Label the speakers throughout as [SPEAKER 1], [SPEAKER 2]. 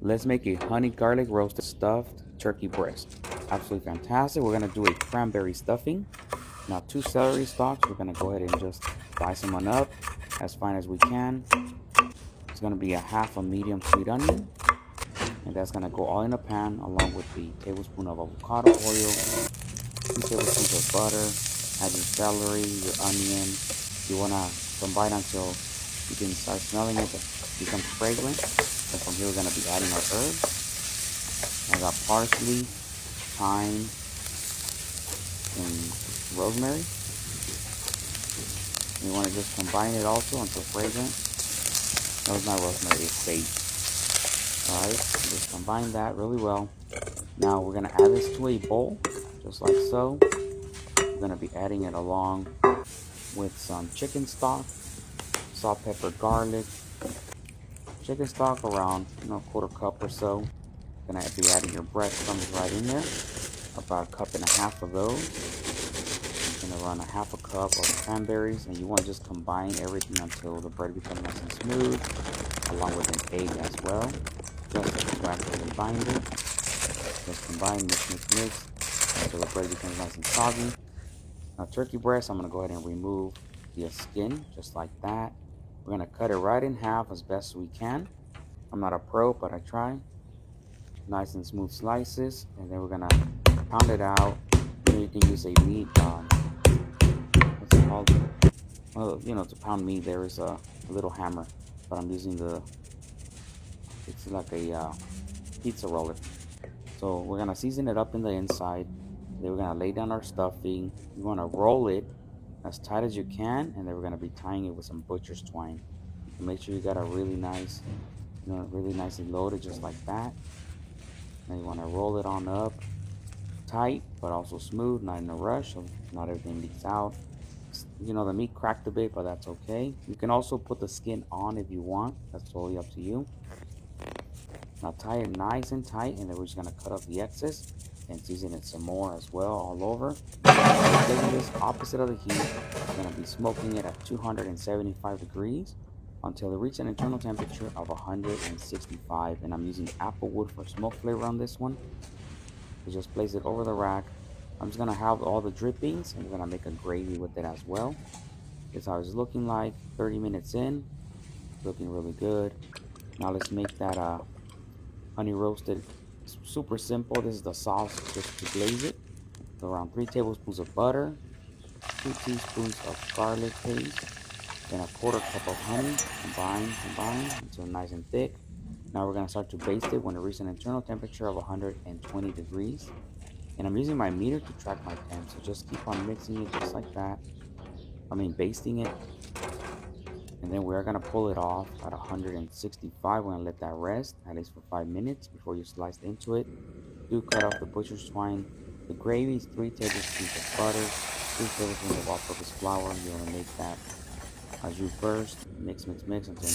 [SPEAKER 1] Let's make a honey garlic roasted stuffed turkey breast. Absolutely fantastic. We're gonna do a cranberry stuffing. Now 2 celery stalks, we're gonna go ahead and just dice them on up as fine as we can. It's gonna be a half a medium sweet onion, and that's gonna go all in a pan along with the tablespoon of avocado oil, 2 tablespoons of butter. Add your celery, your onion. You wanna combine until you can start smelling it, it becomes fragrant. And from here we're gonna be adding our herbs. I got parsley, thyme, and rosemary. You want to just combine it also until fragrant. No, it's not rosemary, it's sage. Alright, just combine that really well. Now we're going to add this to a bowl, just like so. We're going to be adding it along with some chicken stock, salt, pepper, garlic. Chicken stock around, quarter cup or so. Going to be adding your breadcrumbs right in there. About a cup and a half of those. Gonna run a half a cup of cranberries, and you want to just combine everything until the bread becomes nice and smooth, along with an egg as well, just to actually bind it. Just combine, mix until the bread becomes nice and soggy. Now turkey breast, I'm gonna go ahead and remove the skin just like that. We're gonna cut it right in half as best we can. I'm not a pro, but I try. Nice and smooth slices, and then we're gonna pound it out. You can use a meat what's it called? Well, to pound meat, there is a little hammer, but I'm using it's like a pizza roller. So we're gonna season it up in the inside. Then we're gonna lay down our stuffing. You wanna roll it as tight as you can, and then we're gonna be tying it with some butcher's twine. And make sure you got a really nice, really nicely loaded, just like that. Then you wanna roll it on up, tight, but also smooth, not in a rush, so not everything leaks out. The meat cracked a bit, but that's okay. You can also put the skin on if you want. That's totally up to you. Now tie it nice and tight, and then we're just gonna cut off the excess and season it some more as well all over. We're taking this opposite of the heat. We're gonna be smoking it at 275 degrees until it reaches an internal temperature of 165. And I'm using apple wood for smoke flavor on this one. So just place it over the rack. I'm just gonna have all the drippings, and we're gonna make a gravy with it as well. This is how it's looking like 30 minutes in. Looking really good. Now let's make that honey roasted. Super simple. This is the sauce just to glaze it. So around 3 tablespoons of butter, 2 teaspoons of garlic paste, then a quarter cup of honey. Combine until nice and thick. Now we're gonna start to baste it when it reaches an internal temperature of 120 degrees. And I'm using my meter to track my temp, so just keep on mixing it just like that. Basting it. And then we're gonna pull it off at 165. We're gonna let that rest at least for 5 minutes before you slice into it. Do cut off the butcher's twine. The gravy is 3 tablespoons of butter, 3 tablespoons of all-purpose flour. You wanna make that as you burst. Mix until nice and brown.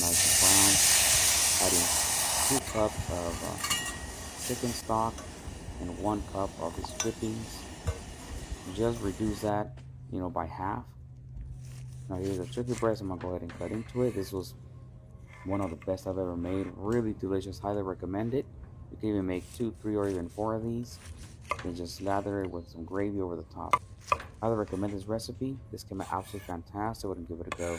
[SPEAKER 1] Adding 2 cups of chicken stock and 1 cup of its drippings. Just reduce that, by half. Now here's the turkey breast. I'm gonna go ahead and cut into it. This was one of the best I've ever made. Really delicious. Highly recommend it. You can even make 2, 3, or even 4 of these. And just lather it with some gravy over the top. Highly recommend this recipe. This came out absolutely fantastic. I would give it a go.